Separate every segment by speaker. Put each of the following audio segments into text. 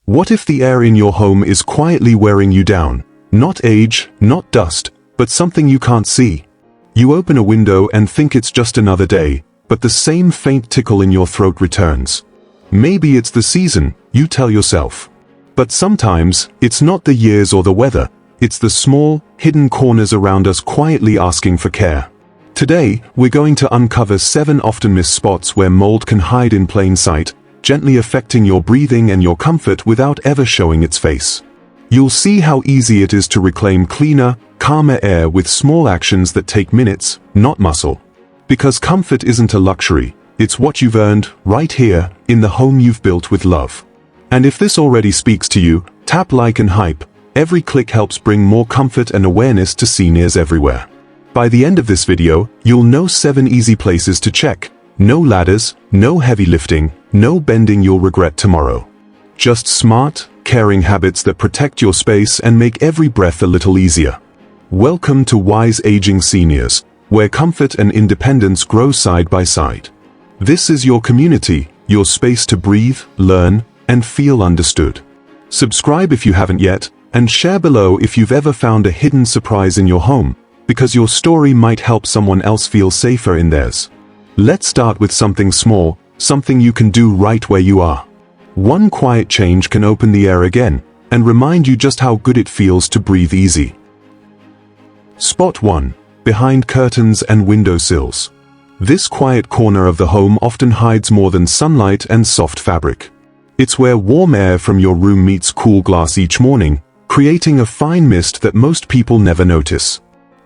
Speaker 1: What if the air in your home is quietly wearing you down? Not age, not dust, but something you can't see. You open a window and think it's just another day, but the same faint tickle in your throat returns. Maybe it's the season, you tell yourself. But sometimes, it's not the years or the weather, it's the small, hidden corners around us quietly asking for care. Today, we're going to uncover 7 often missed spots where mold can hide in plain sight, gently affecting your breathing and your comfort without ever showing its face. You'll see how easy it is to reclaim cleaner, calmer air with small actions that take minutes, not muscle. Because comfort isn't a luxury, it's what you've earned, right here, in the home you've built with love. And if this already speaks to you, tap like and hype. Every click helps bring more comfort and awareness to seniors everywhere. By the end of this video, you'll know 7 easy places to check. No ladders, no heavy lifting, no bending you'll regret tomorrow. Just smart, caring habits that protect your space and make every breath a little easier. Welcome to Wise Aging Seniors, where comfort and independence grow side by side. This is your community, your space to breathe, learn, and feel understood. Subscribe if you haven't yet, and share below if you've ever found a hidden surprise in your home, because your story might help someone else feel safer in theirs. Let's start with something small, something you can do right where you are. One quiet change can open the air again, and remind you just how good it feels to breathe easy. Spot 1. Behind curtains and windowsills. This quiet corner of the home often hides more than sunlight and soft fabric. It's where warm air from your room meets cool glass each morning, creating a fine mist that most people never notice.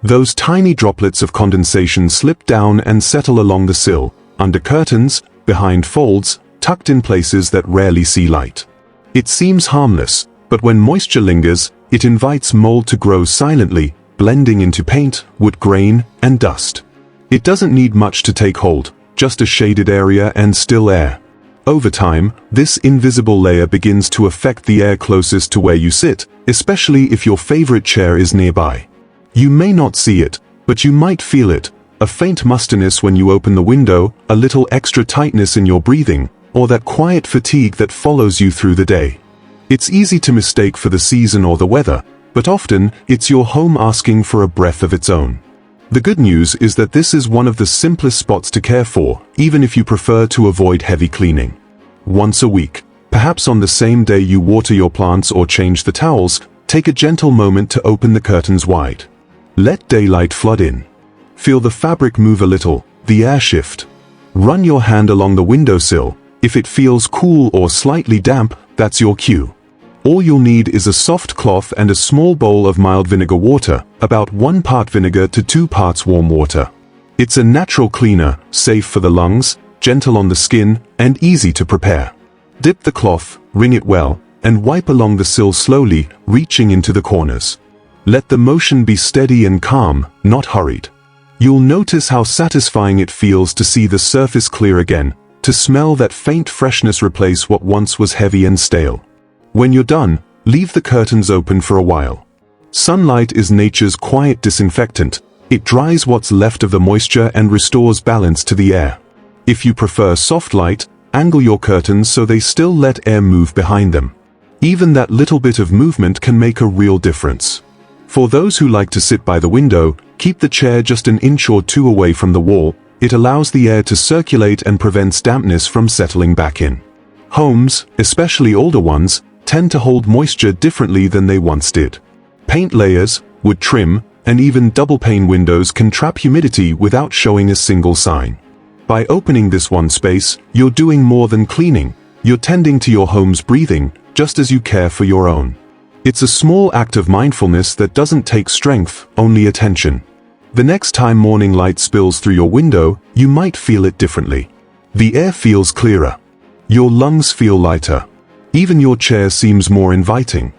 Speaker 1: Those tiny droplets of condensation slip down and settle along the sill, under curtains, behind folds, tucked in places that rarely see light. It seems harmless, but when moisture lingers, it invites mold to grow silently, blending into paint, wood grain, and dust. It doesn't need much to take hold, just a shaded area and still air. Over time, this invisible layer begins to affect the air closest to where you sit, especially if your favorite chair is nearby. You may not see it, but you might feel it, a faint mustiness when you open the window, a little extra tightness in your breathing, or that quiet fatigue that follows you through the day. It's easy to mistake for the season or the weather, but often, it's your home asking for a breath of its own. The good news is that this is one of the simplest spots to care for, even if you prefer to avoid heavy cleaning. Once a week, perhaps on the same day you water your plants or change the towels, take a gentle moment to open the curtains wide. Let daylight flood in. Feel the fabric move a little, the air shift. Run your hand along the windowsill. If it feels cool or slightly damp, that's your cue. All you'll need is a soft cloth and a small bowl of mild vinegar water, about 1 part vinegar to 2 parts warm water. It's a natural cleaner, safe for the lungs, gentle on the skin, and easy to prepare. Dip the cloth, wring it well, and wipe along the sill slowly, reaching into the corners. Let the motion be steady and calm, not hurried. You'll notice how satisfying it feels to see the surface clear again, to smell that faint freshness replace what once was heavy and stale. When you're done, leave the curtains open for a while. Sunlight is nature's quiet disinfectant. It dries what's left of the moisture and restores balance to the air. If you prefer soft light, angle your curtains so they still let air move behind them. Even that little bit of movement can make a real difference. For those who like to sit by the window, keep the chair just an inch or 2 away from the wall. It allows the air to circulate and prevents dampness from settling back in. Homes, especially older ones, tend to hold moisture differently than they once did. Paint layers, wood trim, and even double-pane windows can trap humidity without showing a single sign. By opening this one space, you're doing more than cleaning. You're tending to your home's breathing, just as you care for your own. It's a small act of mindfulness that doesn't take strength, only attention. The next time morning light spills through your window, you might feel it differently. The air feels clearer. Your lungs feel lighter. Even your chair seems more inviting.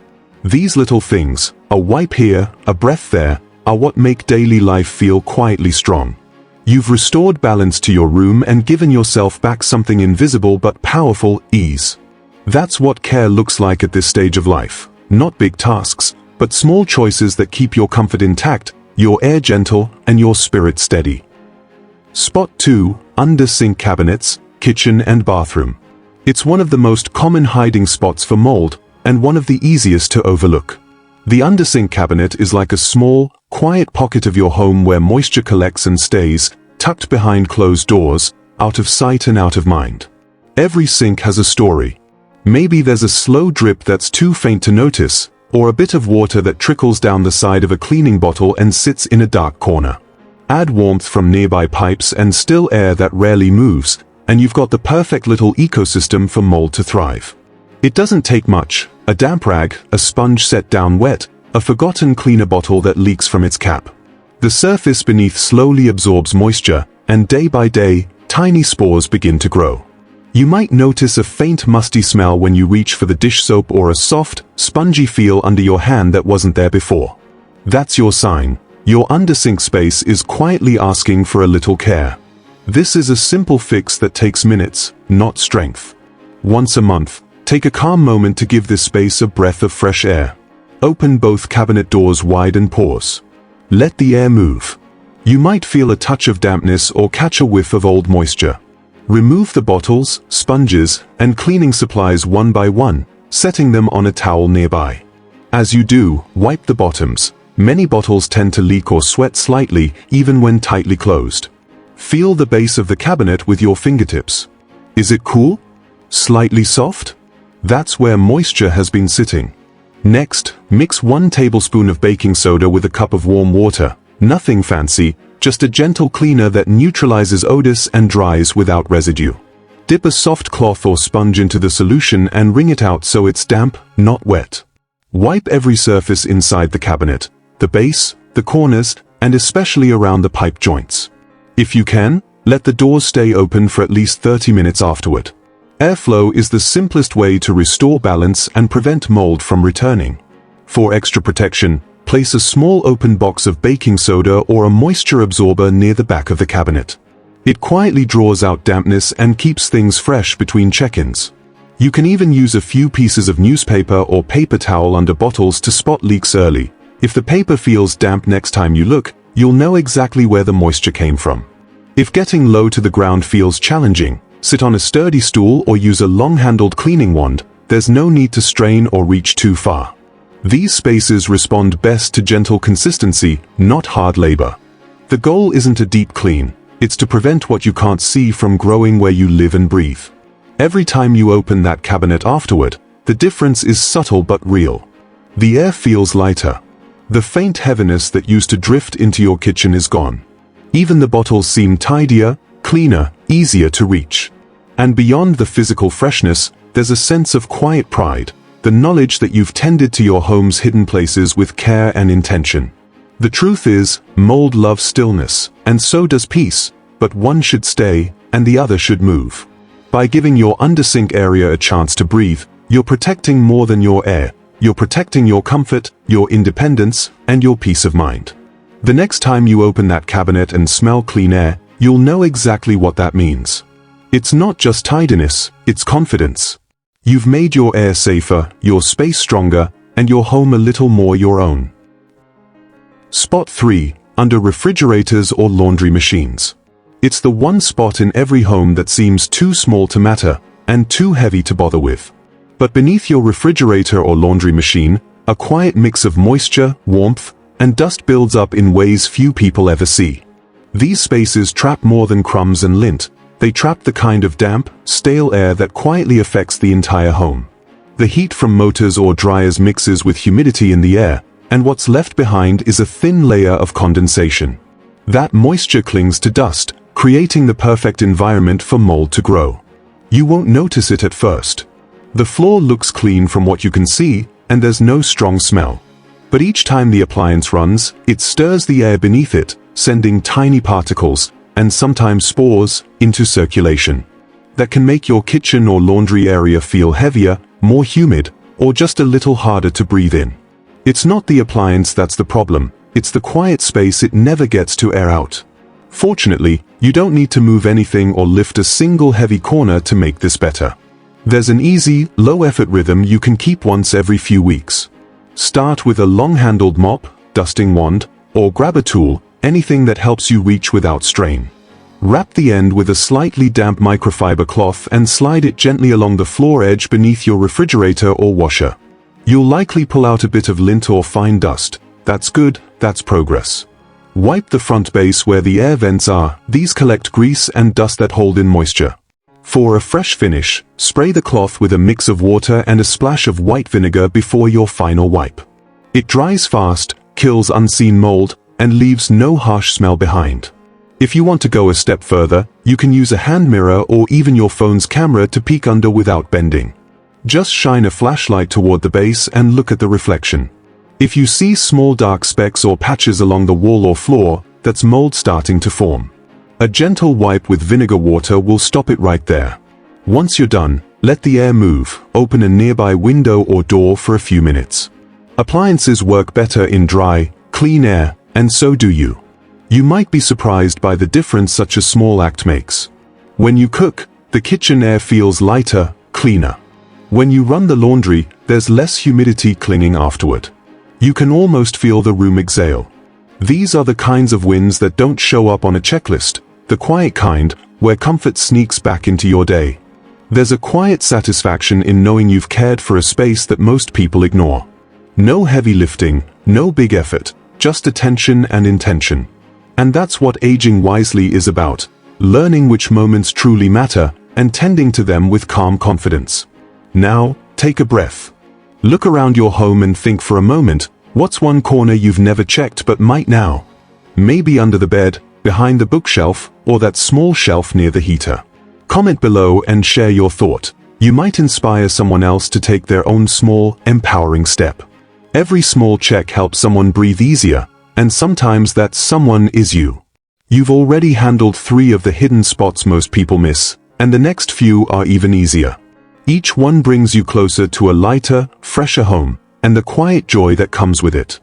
Speaker 1: These little things, a wipe here, a breath there, are what make daily life feel quietly strong. You've restored balance to your room and given yourself back something invisible but powerful, ease. That's what care looks like at this stage of life. Not big tasks, but small choices that keep your comfort intact, your air gentle, and your spirit steady. Spot 2. Under sink cabinets, kitchen and bathroom. It's one of the most common hiding spots for mold, and one of the easiest to overlook. The undersink cabinet is like a small, quiet pocket of your home where moisture collects and stays, tucked behind closed doors, out of sight and out of mind. Every sink has a story. Maybe there's a slow drip that's too faint to notice, or a bit of water that trickles down the side of a cleaning bottle and sits in a dark corner. Add warmth from nearby pipes and still air that rarely moves, and you've got the perfect little ecosystem for mold to thrive. It doesn't take much: a damp rag, a sponge set down wet, a forgotten cleaner bottle that leaks from its cap. The surface beneath slowly absorbs moisture, and day by day, tiny spores begin to grow. You might notice a faint musty smell when you reach for the dish soap, or a soft, spongy feel under your hand that wasn't there before. That's your sign. Your undersink space is quietly asking for a little care. This is a simple fix that takes minutes, not strength. Once a month, take a calm moment to give this space a breath of fresh air. Open both cabinet doors wide and pause. Let the air move. You might feel a touch of dampness or catch a whiff of old moisture. Remove the bottles, sponges, and cleaning supplies one by one, setting them on a towel nearby. As you do, wipe the bottoms. Many bottles tend to leak or sweat slightly, even when tightly closed. Feel the base of the cabinet with your fingertips. Is it cool? Slightly soft? That's where moisture has been sitting. Next, mix 1 tablespoon of baking soda with a cup of warm water. Nothing fancy, just a gentle cleaner that neutralizes odors and dries without residue. Dip a soft cloth or sponge into the solution and wring it out so it's damp, not wet. Wipe every surface inside the cabinet, the base, the corners, and especially around the pipe joints. If you can, let the doors stay open for at least 30 minutes afterward. Airflow is the simplest way to restore balance and prevent mold from returning. For extra protection, place a small open box of baking soda or a moisture absorber near the back of the cabinet. It quietly draws out dampness and keeps things fresh between check-ins. You can even use a few pieces of newspaper or paper towel under bottles to spot leaks early. If the paper feels damp next time you look, you'll know exactly where the moisture came from. If getting low to the ground feels challenging, sit on a sturdy stool or use a long-handled cleaning wand. There's no need to strain or reach too far. These spaces respond best to gentle consistency, not hard labor. The goal isn't a deep clean, it's to prevent what you can't see from growing where you live and breathe. Every time you open that cabinet afterward, the difference is subtle but real. The air feels lighter. The faint heaviness that used to drift into your kitchen is gone. Even the bottles seem tidier, cleaner, easier to reach. And beyond the physical freshness, there's a sense of quiet pride. The knowledge that you've tended to your home's hidden places with care and intention. The truth is, mold loves stillness, and so does peace, but one should stay, and the other should move. By giving your undersink area a chance to breathe, you're protecting more than your air. You're protecting your comfort, your independence, and your peace of mind. The next time you open that cabinet and smell clean air, you'll know exactly what that means. It's not just tidiness, it's confidence. You've made your air safer, your space stronger, and your home a little more your own. Spot 3. Under refrigerators or laundry machines. It's the one spot in every home that seems too small to matter, and too heavy to bother with. But beneath your refrigerator or laundry machine, a quiet mix of moisture, warmth, and dust builds up in ways few people ever see. These spaces trap more than crumbs and lint. They trap the kind of damp, stale air that quietly affects the entire home. The heat from motors or dryers mixes with humidity in the air, and what's left behind is a thin layer of condensation. That moisture clings to dust, creating the perfect environment for mold to grow. You won't notice it at first. The floor looks clean from what you can see, and there's no strong smell. But each time the appliance runs, it stirs the air beneath it, sending tiny particles, and sometimes spores, into circulation. That can make your kitchen or laundry area feel heavier, more humid, or just a little harder to breathe in. It's not the appliance that's the problem, it's the quiet space it never gets to air out. Fortunately, you don't need to move anything or lift a single heavy corner to make this better. There's an easy, low-effort rhythm you can keep once every few weeks. Start with a long-handled mop, dusting wand, or grab a tool, anything that helps you reach without strain. Wrap the end with a slightly damp microfiber cloth and slide it gently along the floor edge beneath your refrigerator or washer. You'll likely pull out a bit of lint or fine dust. That's good, that's progress. Wipe the front base where the air vents are. These collect grease and dust that hold in moisture. For a fresh finish, spray the cloth with a mix of water and a splash of white vinegar before your final wipe. It dries fast, kills unseen mold, and leaves no harsh smell behind. If you want to go a step further, you can use a hand mirror or even your phone's camera to peek under without bending. Just shine a flashlight toward the base and look at the reflection. If you see small dark specks or patches along the wall or floor, that's mold starting to form. A gentle wipe with vinegar water will stop it right there. Once you're done, let the air move. Open a nearby window or door for a few minutes. Appliances work better in dry, clean air, and so do you. You might be surprised by the difference such a small act makes. When you cook, the kitchen air feels lighter, cleaner. When you run the laundry, there's less humidity clinging afterward. You can almost feel the room exhale. These are the kinds of wins that don't show up on a checklist, the quiet kind, where comfort sneaks back into your day. There's a quiet satisfaction in knowing you've cared for a space that most people ignore. No heavy lifting, no big effort, just attention and intention. And that's what aging wisely is about, learning which moments truly matter and tending to them with calm confidence. Now, take a breath. Look around your home and think for a moment, what's one corner you've never checked but might now? Maybe under the bed, behind the bookshelf, or that small shelf near the heater. Comment below and share your thought. You might inspire someone else to take their own small, empowering step. Every small check helps someone breathe easier, and sometimes that someone is you. You've already handled 3 of the hidden spots most people miss, and the next few are even easier. Each one brings you closer to a lighter, fresher home, and the quiet joy that comes with it.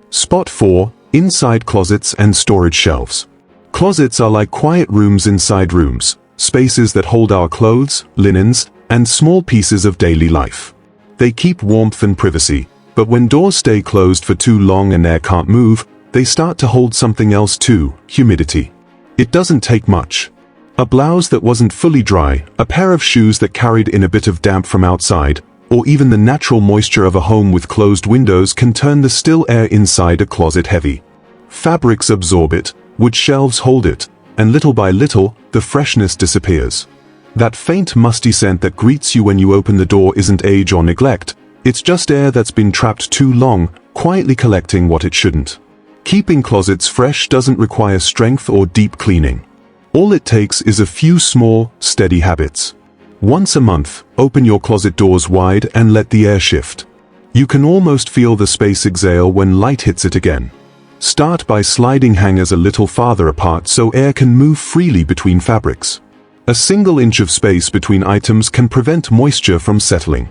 Speaker 1: Spot 4. Inside closets and storage shelves. Closets are like quiet rooms inside rooms, spaces that hold our clothes, linens, and small pieces of daily life. They keep warmth and privacy, but when doors stay closed for too long and air can't move, they start to hold something else too, humidity. It doesn't take much. A blouse that wasn't fully dry, a pair of shoes that carried in a bit of damp from outside, or even the natural moisture of a home with closed windows can turn the still air inside a closet heavy. Fabrics absorb it, wood shelves hold it, and little by little, the freshness disappears. That faint musty scent that greets you when you open the door isn't age or neglect, it's just air that's been trapped too long, quietly collecting what it shouldn't. Keeping closets fresh doesn't require strength or deep cleaning. All it takes is a few small, steady habits. Once a month, open your closet doors wide and let the air shift. You can almost feel the space exhale when light hits it again. Start by sliding hangers a little farther apart so air can move freely between fabrics. A single inch of space between items can prevent moisture from settling.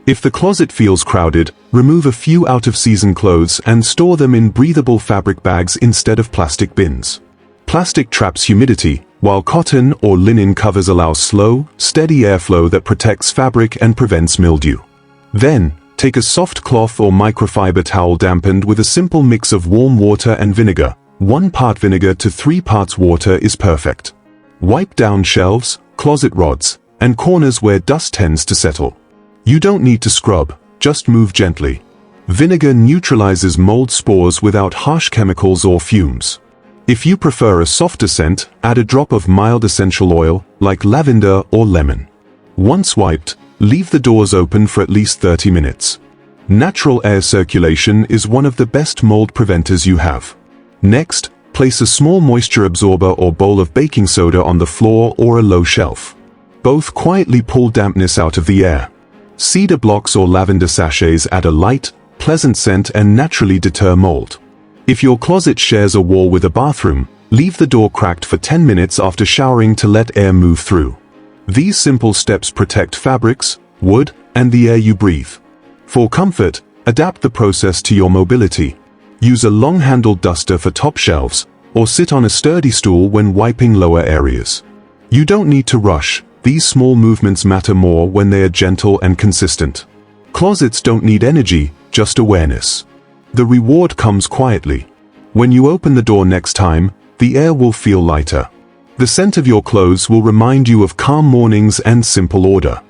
Speaker 1: If the closet feels crowded, remove a few out-of-season clothes and store them in breathable fabric bags instead of plastic bins. Plastic traps humidity, while cotton or linen covers allow slow, steady airflow that protects fabric and prevents mildew. Then, take a soft cloth or microfiber towel dampened with a simple mix of warm water and vinegar. 1 part vinegar to 3 parts water is perfect. Wipe down shelves, closet rods, and corners where dust tends to settle. You don't need to scrub, just move gently. Vinegar neutralizes mold spores without harsh chemicals or fumes. If you prefer a softer scent, add a drop of mild essential oil, like lavender or lemon. Once wiped, leave the doors open for at least 30 minutes. Natural air circulation is one of the best mold preventers you have. Next, place a small moisture absorber or bowl of baking soda on the floor or a low shelf. Both quietly pull dampness out of the air. Cedar blocks or lavender sachets add a light, pleasant scent and naturally deter mold. If your closet shares a wall with a bathroom, leave the door cracked for 10 minutes after showering to let air move through. These simple steps protect fabrics, wood, and the air you breathe. For comfort, adapt the process to your mobility. Use a long-handled duster for top shelves, or sit on a sturdy stool when wiping lower areas. You don't need to rush. These small movements matter more when they are gentle and consistent. Closets don't need energy, just awareness. The reward comes quietly. When you open the door next time, the air will feel lighter. The scent of your clothes will remind you of calm mornings and simple order.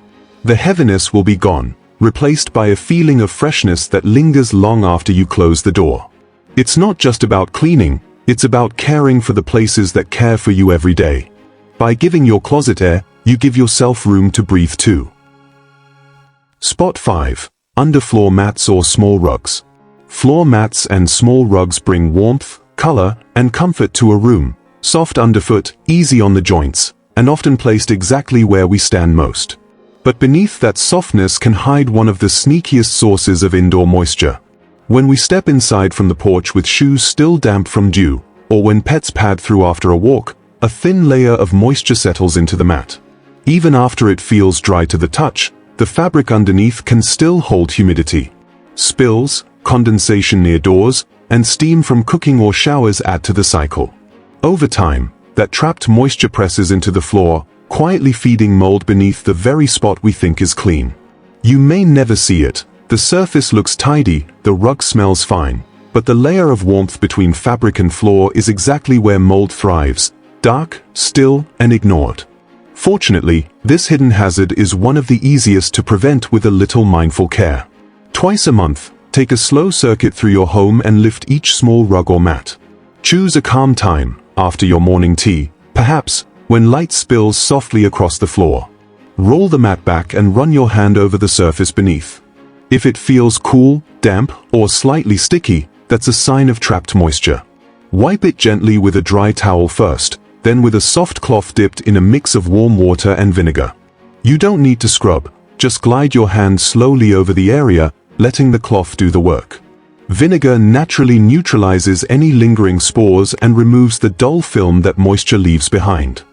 Speaker 1: The heaviness will be gone, replaced by a feeling of freshness that lingers long after you close the door. It's not just about cleaning, it's about caring for the places that care for you every day. By giving your closet air, you give yourself room to breathe too. Spot 5. Underfloor mats or small rugs. Floor mats and small rugs bring warmth, color, and comfort to a room. Soft underfoot, easy on the joints, and often placed exactly where we stand most. But beneath that softness can hide one of the sneakiest sources of indoor moisture. When we step inside from the porch with shoes still damp from dew, or when pets pad through after a walk, a thin layer of moisture settles into the mat. Even after it feels dry to the touch, the fabric underneath can still hold humidity. Spills, condensation near doors, and steam from cooking or showers add to the cycle. Over time, that trapped moisture presses into the floor, quietly feeding mold beneath the very spot we think is clean. You may never see it. The surface looks tidy, the rug smells fine, but the layer of warmth between fabric and floor is exactly where mold thrives, dark, still, and ignored. Fortunately, this hidden hazard is one of the easiest to prevent with a little mindful care. Twice a month, take a slow circuit through your home and lift each small rug or mat. Choose a calm time, after your morning tea, perhaps, when light spills softly across the floor. Roll the mat back and run your hand over the surface beneath. If it feels cool, damp, or slightly sticky, that's a sign of trapped moisture. Wipe it gently with a dry towel first, then with a soft cloth dipped in a mix of warm water and vinegar. You don't need to scrub, just glide your hand slowly over the area, letting the cloth do the work. Vinegar naturally neutralizes any lingering spores and removes the dull film that moisture leaves behind.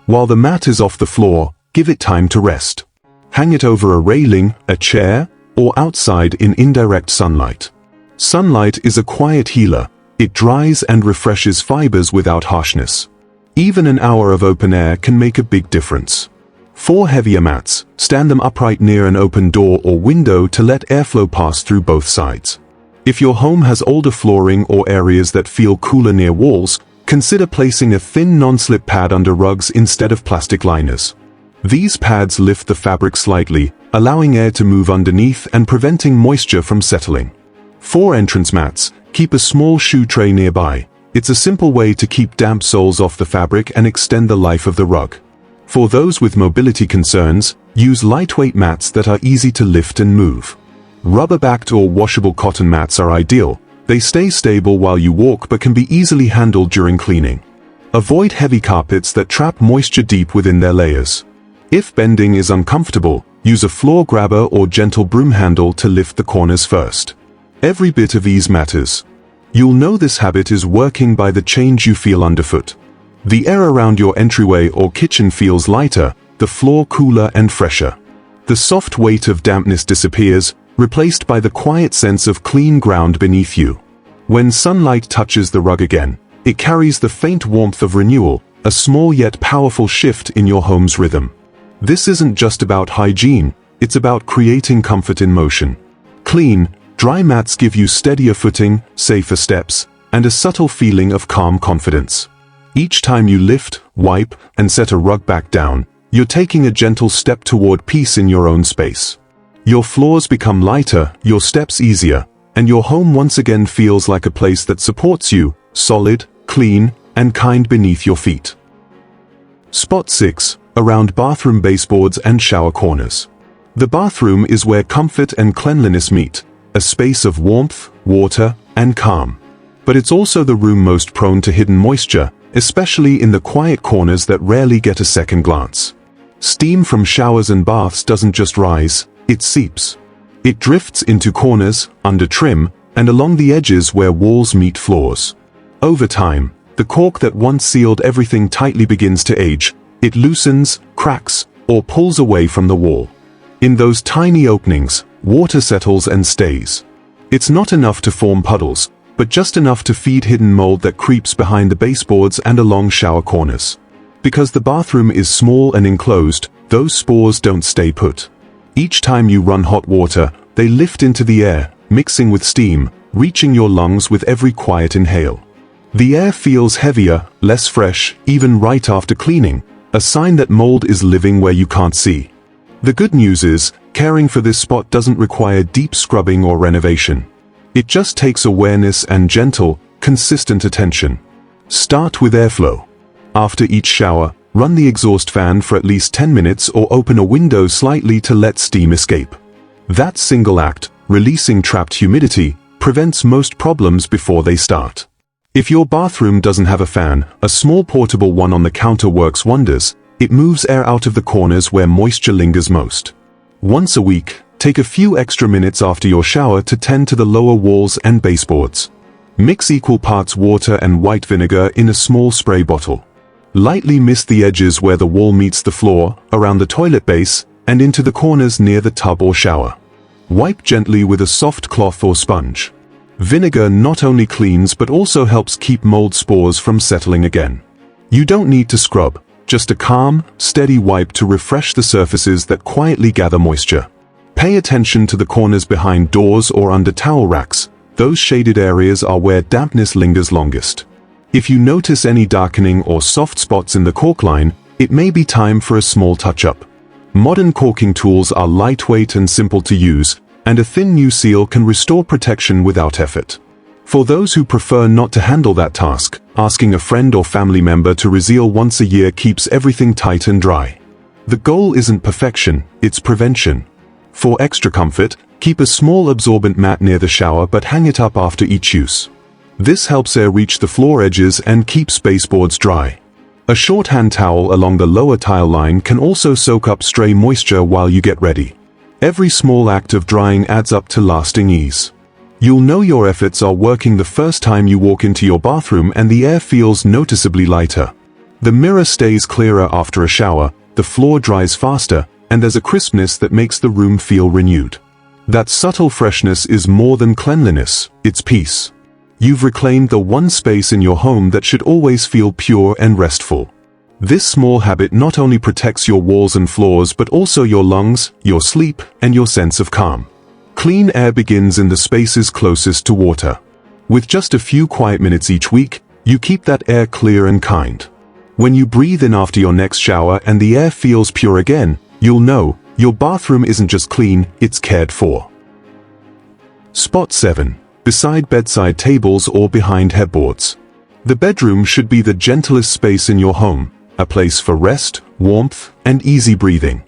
Speaker 1: While the mat is off the floor, give it time to rest. Hang it over a railing, a chair, or outside in indirect sunlight. Sunlight is a quiet healer. It dries and refreshes fibers without harshness. Even an hour of open air can make a big difference. For heavier mats, stand them upright near an open door or window to let airflow pass through both sides. If your home has older flooring or areas that feel cooler near walls, consider placing a thin non-slip pad under rugs instead of plastic liners. These pads lift the fabric slightly, allowing air to move underneath and preventing moisture from settling. For entrance mats, keep a small shoe tray nearby. It's a simple way to keep damp soles off the fabric and extend the life of the rug. For those with mobility concerns, use lightweight mats that are easy to lift and move. Rubber-backed or washable cotton mats are ideal. They stay stable while you walk but can be easily handled during cleaning. Avoid heavy carpets that trap moisture deep within their layers. If bending is uncomfortable, use a floor grabber or gentle broom handle to lift the corners first. Every bit of ease matters. You'll know this habit is working by the change you feel underfoot. The air around your entryway or kitchen feels lighter, the floor cooler and fresher. The soft weight of dampness disappears, replaced by the quiet sense of clean ground beneath you. When sunlight touches the rug again, it carries the faint warmth of renewal, a small yet powerful shift in your home's rhythm. This isn't just about hygiene, it's about creating comfort in motion. Clean, dry mats give you steadier footing, safer steps, and a subtle feeling of calm confidence. Each time you lift, wipe, and set a rug back down, you're taking a gentle step toward peace in your own space. Your floors become lighter, your steps easier, and your home once again feels like a place that supports you, solid, clean, and kind beneath your feet. Spot 6. Around bathroom baseboards and shower corners. The bathroom is where comfort and cleanliness meet, a space of warmth, water, and calm. But it's also the room most prone to hidden moisture, especially in the quiet corners that rarely get a second glance. Steam from showers and baths doesn't just rise, it seeps. It drifts into corners, under trim, and along the edges where walls meet floors. Over time, the cork that once sealed everything tightly begins to age. It loosens, cracks, or pulls away from the wall. In those tiny openings, water settles and stays. It's not enough to form puddles, but just enough to feed hidden mold that creeps behind the baseboards and along shower corners. Because the bathroom is small and enclosed, those spores don't stay put. Each time you run hot water, they lift into the air, mixing with steam, reaching your lungs with every quiet inhale. The air feels heavier, less fresh, even right after cleaning, a sign that mold is living where you can't see. The good news is, caring for this spot doesn't require deep scrubbing or renovation. It just takes awareness and gentle, consistent attention. Start with airflow. After each shower, run the exhaust fan for at least 10 minutes or open a window slightly to let steam escape. That single act, releasing trapped humidity, prevents most problems before they start. If your bathroom doesn't have a fan, a small portable one on the counter works wonders. It moves air out of the corners where moisture lingers most. Once a week, take a few extra minutes after your shower to tend to the lower walls and baseboards. Mix equal parts water and white vinegar in a small spray bottle. Lightly mist the edges where the wall meets the floor, around the toilet base, and into the corners near the tub or shower. Wipe gently with a soft cloth or sponge. Vinegar not only cleans but also helps keep mold spores from settling again. You don't need to scrub, just a calm, steady wipe to refresh the surfaces that quietly gather moisture. Pay attention to the corners behind doors or under towel racks. Those shaded areas are where dampness lingers longest. If you notice any darkening or soft spots in the cork line, it may be time for a small touch-up. Modern corking tools are lightweight and simple to use, and a thin new seal can restore protection without effort. For those who prefer not to handle that task, asking a friend or family member to reseal once a year keeps everything tight and dry. The goal isn't perfection, it's prevention. For extra comfort, keep a small absorbent mat near the shower but hang it up after each use. This helps air reach the floor edges and keeps baseboards dry. A short hand towel along the lower tile line can also soak up stray moisture while you get ready. Every small act of drying adds up to lasting ease. You'll know your efforts are working the first time you walk into your bathroom and the air feels noticeably lighter. The mirror stays clearer after a shower, the floor dries faster, and there's a crispness that makes the room feel renewed. That subtle freshness is more than cleanliness, it's peace. You've reclaimed the one space in your home that should always feel pure and restful. This small habit not only protects your walls and floors but also your lungs, your sleep, and your sense of calm. Clean air begins in the spaces closest to water. With just a few quiet minutes each week, you keep that air clear and kind. When you breathe in after your next shower and the air feels pure again, you'll know your bathroom isn't just clean, it's cared for. Spot 7. Beside bedside tables or behind headboards. The bedroom should be the gentlest space in your home, a place for rest, warmth, and easy breathing.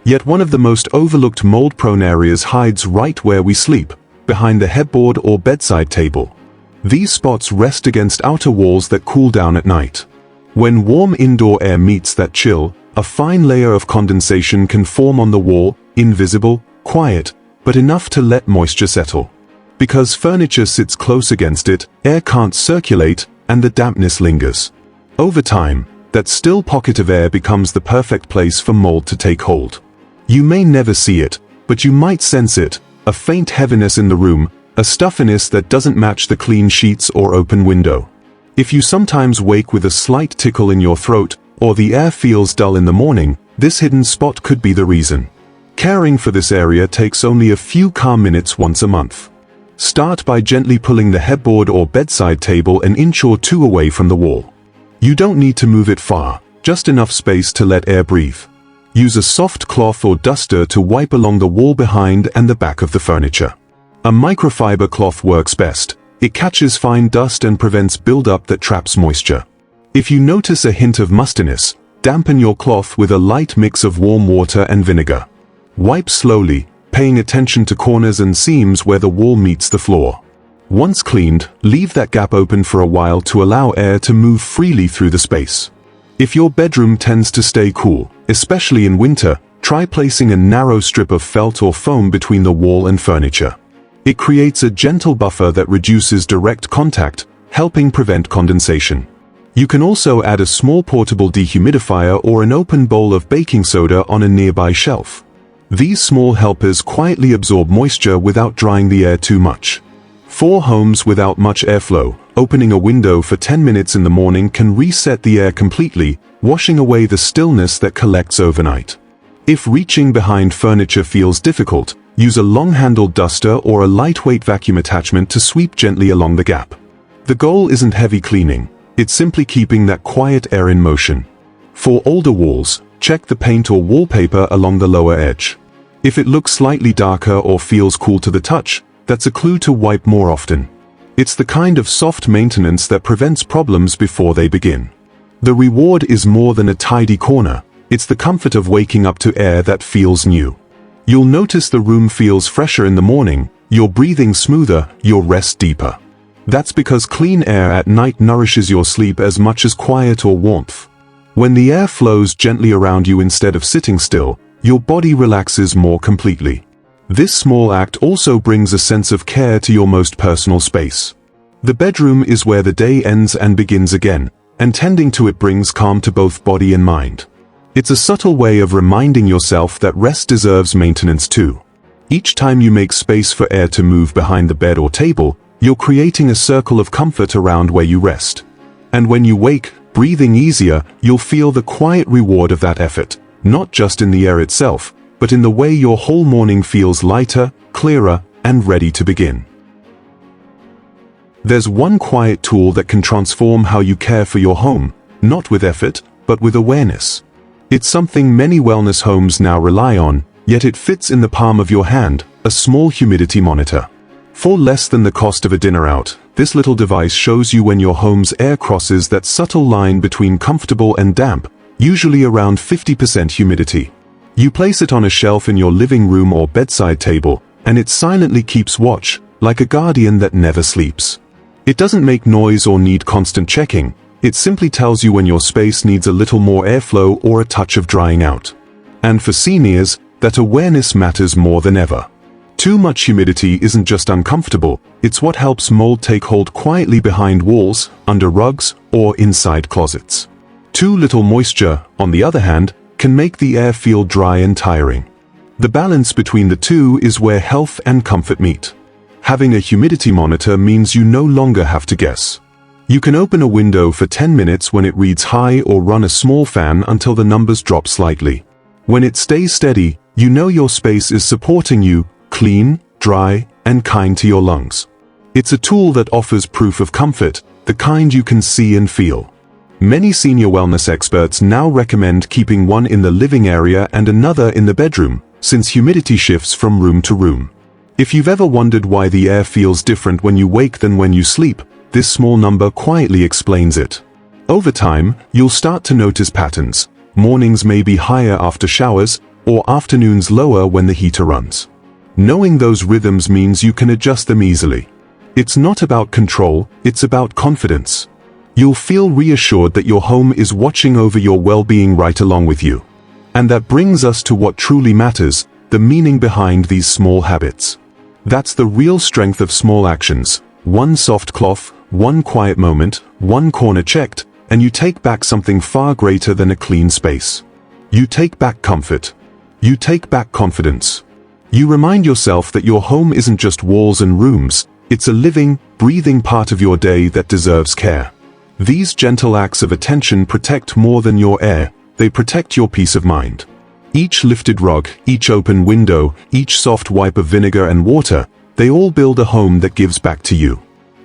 Speaker 1: Yet one of the most overlooked mold-prone areas hides right where we sleep, behind the headboard or bedside table. These spots rest against outer walls that cool down at night. When warm indoor air meets that chill, a fine layer of condensation can form on the wall, invisible, quiet, but enough to let moisture settle. Because furniture sits close against it, air can't circulate, and the dampness lingers. Over time, that still pocket of air becomes the perfect place for mold to take hold. You may never see it, but you might sense it, a faint heaviness in the room, a stuffiness that doesn't match the clean sheets or open window. If you sometimes wake with a slight tickle in your throat, or the air feels dull in the morning, this hidden spot could be the reason. Caring for this area takes only a few calm minutes once a month. Start by gently pulling the headboard or bedside table an inch or two away from the wall. You don't need to move it far, just enough space to let air breathe. Use a soft cloth or duster to wipe along the wall behind and the back of the furniture. A microfiber cloth works best. It catches fine dust and prevents buildup that traps moisture. If you notice a hint of mustiness, dampen your cloth with a light mix of warm water and vinegar. Wipe slowly, paying attention to corners and seams where the wall meets the floor. Once cleaned, leave that gap open for a while to allow air to move freely through the space. If your bedroom tends to stay cool, especially in winter, try placing a narrow strip of felt or foam between the wall and furniture. It creates a gentle buffer that reduces direct contact, helping prevent condensation. You can also add a small portable dehumidifier or an open bowl of baking soda on a nearby shelf. These small helpers quietly absorb moisture without drying the air too much. For homes without much airflow, opening a window for 10 minutes in the morning can reset the air completely, washing away the stillness that collects overnight. If reaching behind furniture feels difficult, use a long-handled duster or a lightweight vacuum attachment to sweep gently along the gap. The goal isn't heavy cleaning, it's simply keeping that quiet air in motion. For older walls, check the paint or wallpaper along the lower edge. If it looks slightly darker or feels cool to the touch, that's a clue to wipe more often. It's the kind of soft maintenance that prevents problems before they begin. The reward is more than a tidy corner, it's the comfort of waking up to air that feels new. You'll notice the room feels fresher in the morning, you're breathing smoother, your rest deeper. That's because clean air at night nourishes your sleep as much as quiet or warmth. When the air flows gently around you instead of sitting still, your body relaxes more completely. This small act also brings a sense of care to your most personal space. The bedroom is where the day ends and begins again, and tending to it brings calm to both body and mind. It's a subtle way of reminding yourself that rest deserves maintenance too. Each time you make space for air to move behind the bed or table, you're creating a circle of comfort around where you rest. And when you wake, breathing easier, you'll feel the quiet reward of that effort, not just in the air itself, but in the way your whole morning feels lighter, clearer, and ready to begin. There's one quiet tool that can transform how you care for your home, not with effort, but with awareness. It's something many wellness homes now rely on, yet it fits in the palm of your hand, a small humidity monitor. For less than the cost of a dinner out, this little device shows you when your home's air crosses that subtle line between comfortable and damp, usually around 50% humidity. You place it on a shelf in your living room or bedside table, and it silently keeps watch, like a guardian that never sleeps. It doesn't make noise or need constant checking, it simply tells you when your space needs a little more airflow or a touch of drying out. And for seniors, that awareness matters more than ever. Too much humidity isn't just uncomfortable, it's what helps mold take hold quietly behind walls, under rugs, or inside closets. Too little moisture, on the other hand, can make the air feel dry and tiring. The balance between the two is where health and comfort meet. Having a humidity monitor means you no longer have to guess. You can open a window for 10 minutes when it reads high or run a small fan until the numbers drop slightly. When it stays steady, you know your space is supporting you, clean, dry, and kind to your lungs. It's a tool that offers proof of comfort, the kind you can see and feel. Many senior wellness experts now recommend keeping one in the living area and another in the bedroom, since humidity shifts from room to room. If you've ever wondered why the air feels different when you wake than when you sleep, this small number quietly explains it. Over time, you'll start to notice patterns. Mornings may be higher after showers, or afternoons lower when the heater runs. Knowing those rhythms means you can adjust them easily. It's not about control, it's about confidence. You'll feel reassured that your home is watching over your well-being right along with you. And that brings us to what truly matters, the meaning behind these small habits. That's the real strength of small actions. One soft cloth, one quiet moment, one corner checked, and you take back something far greater than a clean space. You take back comfort. You take back confidence. You remind yourself that your home isn't just walls and rooms, it's a living, breathing part of your day that deserves care. These gentle acts of attention protect more than your air, they protect your peace of mind. Each lifted rug, each open window, each soft wipe of vinegar and water, they all build a home that gives back to you.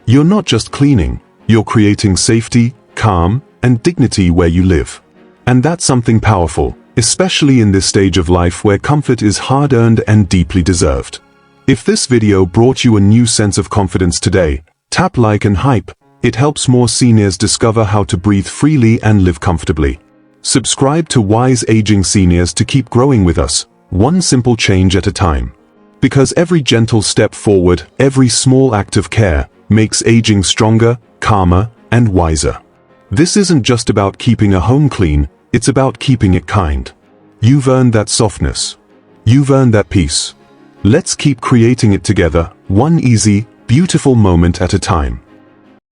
Speaker 1: You're not just cleaning, you're creating safety, calm, and dignity where you live. And that's something powerful, especially in this stage of life where comfort is hard-earned and deeply deserved. If this video brought you a new sense of confidence today, tap like and hype. It helps more seniors discover how to breathe freely and live comfortably. Subscribe to Wise Aging Seniors to keep growing with us, one simple change at a time. Because every gentle step forward, every small act of care, makes aging stronger, calmer, and wiser. This isn't just about keeping a home clean, it's about keeping it kind. You've earned that softness. You've earned that peace. Let's keep creating it together, one easy, beautiful moment at a time.